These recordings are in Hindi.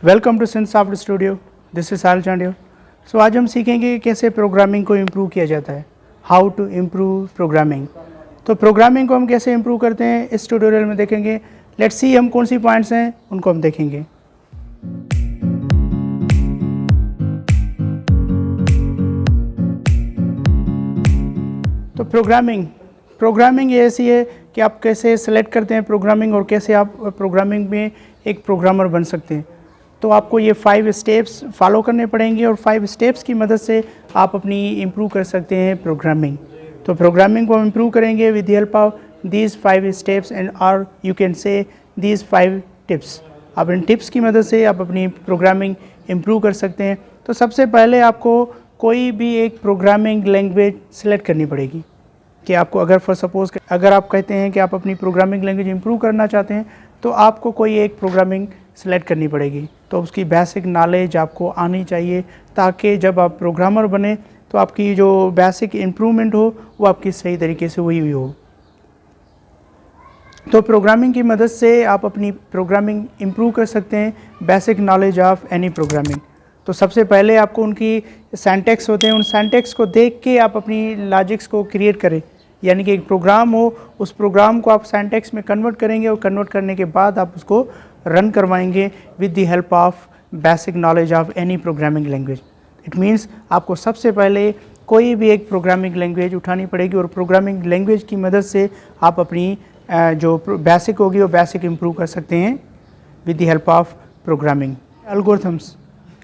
Welcome to since soft studio. This is Sahil Chandia. So आज हम सीखेंगे कि कैसे प्रोग्रामिंग को इम्प्रूव किया जाता है, हाउ टू इम्प्रूव प्रोग्रामिंग। तो प्रोग्रामिंग को हम कैसे इम्प्रूव करते हैं इस ट्यूटोरियल में देखेंगे। लेट्स सी हम कौन सी पॉइंट्स हैं उनको हम देखेंगे। तो प्रोग्रामिंग ये ऐसी है कि आप कैसे सेलेक्ट करते हैं प्रोग्रामिंग और कैसे आप प्रोग्रामिंग में एक प्रोग्रामर बन सकते हैं। तो आपको ये 5 स्टेप्स फॉलो करने पड़ेंगे और 5 स्टेप्स की मदद से आप अपनी इम्प्रूव कर सकते हैं प्रोग्रामिंग। तो प्रोग्रामिंग को हम इम्प्रूव करेंगे with the help of these 5 steps and और you can say these 5 tips. आप इन टिप्स की मदद से आप अपनी प्रोग्रामिंग इम्प्रूव कर सकते हैं। तो सबसे पहले आपको कोई भी एक प्रोग्रामिंग लैंग्वेज सेलेक्ट करनी पड़ेगी कि आपको अगर आप कहते हैं कि आप अपनी प्रोग्रामिंग लैंग्वेज इम्प्रूव करना चाहते हैं तो आपको कोई एक प्रोग्रामिंग सेलेक्ट करनी पड़ेगी। तो उसकी बेसिक नॉलेज आपको आनी चाहिए ताकि जब आप प्रोग्रामर बने तो आपकी जो बेसिक इम्प्रूवमेंट हो वो आपकी सही तरीके से हुई हो। तो प्रोग्रामिंग की मदद से आप अपनी प्रोग्रामिंग इम्प्रूव कर सकते हैं, basic knowledge of any programming. तो सबसे पहले आपको उनकी सिंटैक्स होते हैं, उन सिंटैक्स को देख के आप अपनी लॉजिक्स को क्रिएट करें। यानी कि एक प्रोग्राम हो, उस प्रोग्राम को आप सिंटैक्स में कन्वर्ट करेंगे और कन्वर्ट करने के बाद आप उसको रन करवाएंगे with the help of basic knowledge of any programming language. It means आपको सबसे पहले कोई भी एक प्रोग्रामिंग लैंग्वेज उठानी पड़ेगी और प्रोग्रामिंग लैंग्वेज की मदद से आप अपनी जो बेसिक होगी वो बेसिक इम्प्रूव कर सकते हैं with the help of programming. Algorithms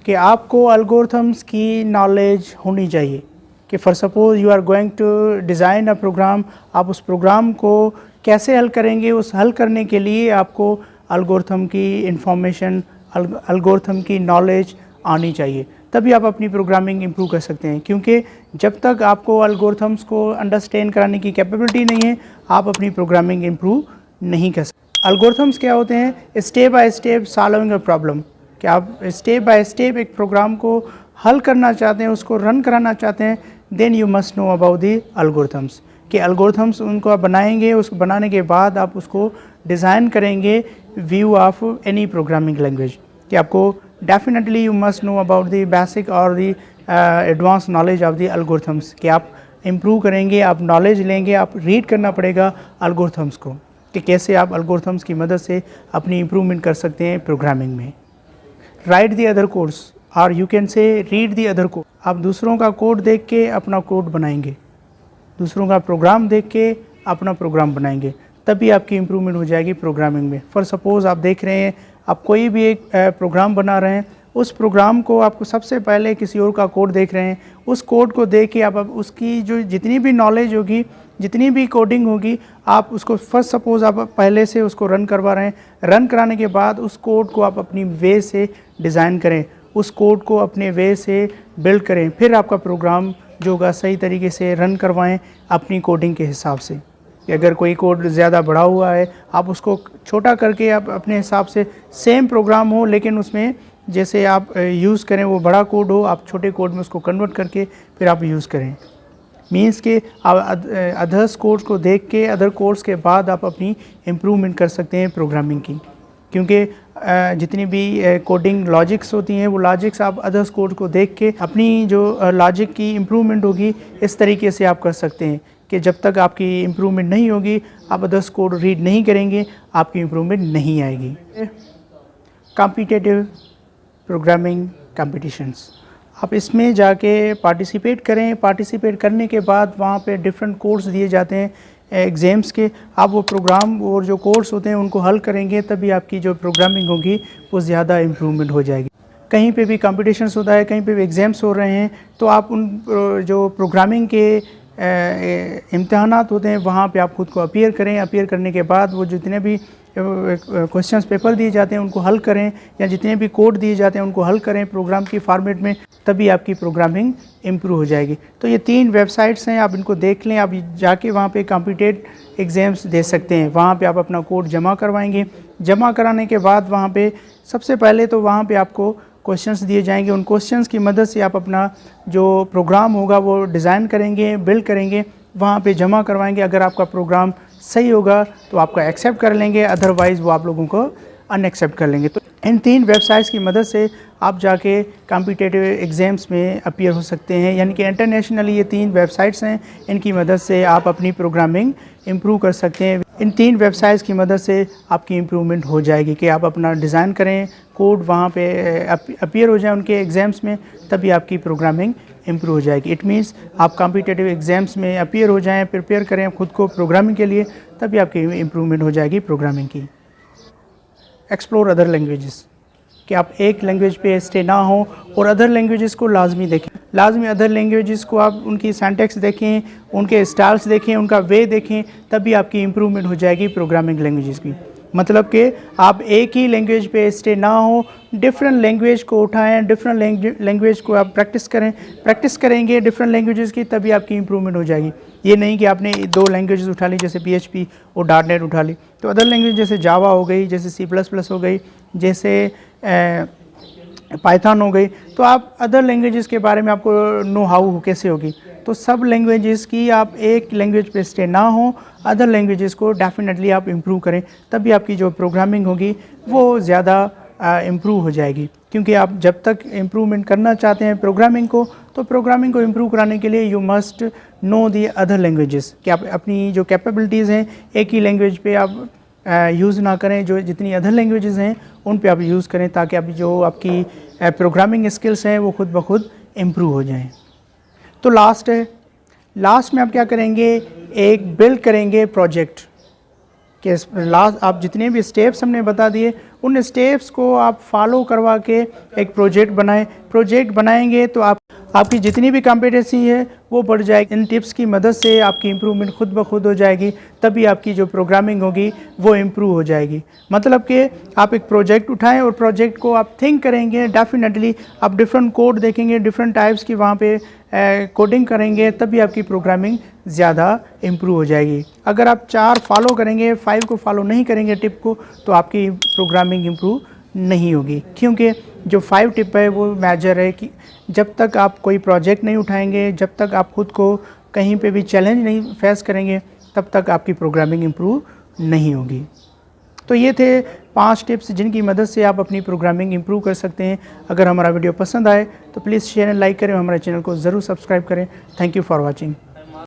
कि आपको एल्गोरिथम्स की नॉलेज होनी चाहिए कि for suppose you are going to design a program, आप उस प्रोग्राम को कैसे हल करेंगे, उस हल करने के लिए आपको एल्गोरिथम की इंफॉर्मेशन, एल्गोरिथम की नॉलेज आनी चाहिए, तभी आप अपनी प्रोग्रामिंग इम्प्रूव कर सकते हैं। क्योंकि जब तक आपको एल्गोरिथम्स को अंडरस्टैंड कराने की कैपेबिलिटी नहीं है आप अपनी प्रोग्रामिंग इम्प्रूव नहीं कर सकते। एल्गोरिथम्स क्या होते हैं? Step by step solving a problem, कि आप स्टेप बाय स्टेप एक प्रोग्राम को हल करना चाहते हैं, उसको रन कराना चाहते हैं, then you must know about the algorithms. कि एल्गोरिथम्स उनको आप बनाएंगे, उसको बनाने के बाद आप उसको डिज़ाइन करेंगे view of any programming language. कि आपको definitely you must know about the basic और the advance knowledge of the algorithms. कि आप इम्प्रूव करेंगे, आप नॉलेज लेंगे, आप रीड करना पड़ेगा एल्गोरिथम्स को कि कैसे आप एल्गोरिथम्स की मदद से अपनी इम्प्रूवमेंट कर सकते हैं प्रोग्रामिंग में। राइट दी अदर कोड्स और यू कैन से रीड दी अदर कोड। आप दूसरों का कोड देख के अपना कोड बनाएंगे, दूसरों का प्रोग्राम देख के अपना प्रोग्राम बनाएंगे, तभी आपकी इम्प्रूवमेंट हो जाएगी प्रोग्रामिंग में। फॉर सपोज़ आप देख रहे हैं, आप कोई भी एक प्रोग्राम बना रहे हैं, उस प्रोग्राम को आपको सबसे पहले किसी और का कोड देख रहे हैं, उस कोड को देख के आप उसकी जो जितनी भी नॉलेज होगी, जितनी भी कोडिंग होगी, आप उसको फर्स्ट सपोज़ आप पहले से उसको रन करवा रहे हैं, रन कराने के बाद उस कोड को आप अपनी वे से डिज़ाइन करें, उस कोड को अपने वे से बिल्ड करें, फिर आपका प्रोग्राम जो होगा सही तरीके से रन करवाएं अपनी कोडिंग के हिसाब से। अगर कोई कोड ज़्यादा बड़ा हुआ है आप उसको छोटा करके आप अपने हिसाब से, सेम प्रोग्राम हो लेकिन उसमें जैसे आप यूज़ करें वो बड़ा कोड हो, आप छोटे कोड में उसको कन्वर्ट करके फिर आप यूज़ करें। मीन्स के अदर्स कोड्स को देख के, अदर कोड्स के बाद आप अपनी इम्प्रूवमेंट कर सकते हैं प्रोग्रामिंग की। क्योंकि जितनी भी कोडिंग लॉजिक्स होती हैं वो लॉजिक्स आप अदर्स कोड को देख के अपनी जो लॉजिक की इम्प्रूवमेंट होगी इस तरीके से आप कर सकते हैं कि जब तक आपकी इम्प्रूवमेंट नहीं होगी, आप अदर्स कोड रीड नहीं करेंगे, आपकी इम्प्रूवमेंट नहीं आएगी। कॉम्पिटिटिव प्रोग्रामिंग कॉम्पिटिशन्स, आप इसमें जाके पार्टिसिपेट करें। पार्टिसिपेट करने के बाद वहाँ पे डिफरेंट कोर्स दिए जाते हैं एग्ज़ाम्स के, आप वो प्रोग्राम और जो कोर्स होते हैं उनको हल करेंगे, तभी आपकी जो प्रोग्रामिंग होगी वो ज़्यादा इम्प्रूवमेंट हो जाएगी। कहीं पे भी कॉम्पिटिशन्स होता है, कहीं पे भी एग्ज़ाम्स हो रहे हैं, तो आप उन जो प्रोग्रामिंग के इम्तहानात होते हैं वहाँ पे आप खुद को अपीयर करें। अपीयर करने के बाद वो जितने भी क्वेश्चंस पेपर दिए जाते हैं उनको हल करें, या जितने भी कोड दिए जाते हैं उनको हल करें प्रोग्राम की फॉर्मेट में, तभी आपकी प्रोग्रामिंग इम्प्रूव हो जाएगी। तो ये 3 वेबसाइट्स हैं, आप इनको देख लें। आप जाके वहाँ पे कॉम्पिटिटिव एग्ज़ाम्स दे सकते हैं, वहाँ पे आप अपना कोड जमा करवाएंगे। जमा कराने के बाद वहाँ पे सबसे पहले तो वहाँ पे आपको क्वेश्चंस दिए जाएंगे, उन क्वेश्चंस की मदद से आप अपना जो प्रोग्राम होगा वो डिज़ाइन करेंगे, बिल्ड करेंगे, वहाँ पे जमा करवाएंगे। अगर आपका प्रोग्राम सही होगा तो आपका एक्सेप्ट कर लेंगे, अदरवाइज़ वो आप लोगों को अनएक्सेप्ट कर लेंगे। तो इन 3 वेबसाइट्स की मदद से आप जाके कॉम्पिटिटिव एग्ज़ाम्स में अपीयर हो सकते हैं, यानी कि इंटरनेशनली ये 3 वेबसाइट्स हैं, इनकी मदद से आप अपनी प्रोग्रामिंग इम्प्रूव कर सकते हैं। इन 3 वेबसाइट्स की मदद से आपकी इम्प्रूवमेंट हो जाएगी कि आप अपना डिज़ाइन करें, कोड वहाँ पे अपीयर हो जाए उनके एग्ज़ाम्स में, तभी आपकी प्रोग्रामिंग इम्प्रूव हो जाएगी। इट मीन्स आप कॉम्पिटिटिव एग्ज़ाम्स में अपीयर हो जाएं, प्रिपेयर करें खुद को प्रोग्रामिंग के लिए, तभी आपकी इम्प्रूवमेंट हो जाएगी प्रोग्रामिंग की। एक्सप्लोर अदर लैंग्वेजेस, कि आप एक लैंग्वेज पे स्टे ना हो और अदर लैंग्वेजेस को लाजमी देखें। लाजमी अदर लैंग्वेजेस को आप उनकी सिंटैक्स देखें, उनके स्टाइल्स देखें, उनका वे देखें, तभी आपकी इम्प्रूवमेंट हो जाएगी प्रोग्रामिंग लैंग्वेजेस की। मतलब कि आप एक ही लैंग्वेज पे स्टे ना हो, डिफरेंट लैंग्वेज को उठाएं, डिफरेंट लैंग्वेज को आप प्रैक्टिस करेंगे डिफरेंट लैंग्वेजेस की, तभी आपकी इम्प्रूवमेंट हो जाएगी। ये नहीं कि आपने 2 लैंग्वेजेस उठा ली, जैसे PHP और .NET उठा ली, तो अदर लैंग्वेज जैसे जावा हो गई, जैसे C++ हो गई, जैसे पाइथन हो गई, तो आप अदर लैंग्वेजेस के बारे में आपको नो हाउ कैसे होगी। तो सब लैंग्वेजेस की आप एक लैंग्वेज पे स्टे ना हो, अदर लैंग्वेजेस को डेफिनेटली आप इम्प्रूव करें, तभी आपकी जो प्रोग्रामिंग होगी वो ज़्यादा इम्प्रूव हो जाएगी। क्योंकि आप जब तक इम्प्रूवमेंट करना चाहते हैं प्रोग्रामिंग को, तो प्रोग्रामिंग को इम्प्रूव कराने के लिए you must know the other languages, कि आप अपनी जो कैपेबिलिटीज़ हैं एक ही लैंग्वेज पे आप यूज़ ना करें, जो जितनी अदर लैंग्वेजेस हैं उन पे आप यूज़ करें, ताकि आप जो आपकी प्रोग्रामिंग स्किल्स हैं वो खुद ब खुद इम्प्रूव हो जाएं। तो लास्ट में आप क्या करेंगे, एक बिल्ड करेंगे प्रोजेक्ट के लास्ट आप जितने भी स्टेप्स हमने बता दिए उन स्टेप्स को आप फॉलो करवा के एक प्रोजेक्ट बनाएंगे, तो आपकी जितनी भी कॉम्पिटेंसी है वो बढ़ जाएगी। इन टिप्स की मदद से आपकी इम्प्रूवमेंट खुद ब खुद हो जाएगी, तभी आपकी जो प्रोग्रामिंग होगी वो इम्प्रूव हो जाएगी। मतलब कि आप एक प्रोजेक्ट उठाएं और प्रोजेक्ट को आप थिंक करेंगे, डेफिनेटली आप डिफरेंट कोड देखेंगे, डिफरेंट टाइप्स की वहाँ पे कोडिंग करेंगे, तभी आपकी प्रोग्रामिंग ज़्यादा इम्प्रूव हो जाएगी। अगर आप 4 फॉलो करेंगे, 5 को फॉलो नहीं करेंगे टिप को, तो आपकी प्रोग्रामिंग इम्प्रूव नहीं होगी। क्योंकि जो 5 टिप है वो मेजर है कि जब तक आप कोई प्रोजेक्ट नहीं उठाएंगे, जब तक आप खुद को कहीं पे भी चैलेंज नहीं फेस करेंगे, तब तक आपकी प्रोग्रामिंग इम्प्रूव नहीं होगी। तो ये थे 5 टिप्स जिनकी मदद से आप अपनी प्रोग्रामिंग इम्प्रूव कर सकते हैं। अगर हमारा वीडियो पसंद आए तो प्लीज़ शेयर एंड लाइक करें, हमारे चैनल को ज़रूर सब्सक्राइब करें। Thank you for watching.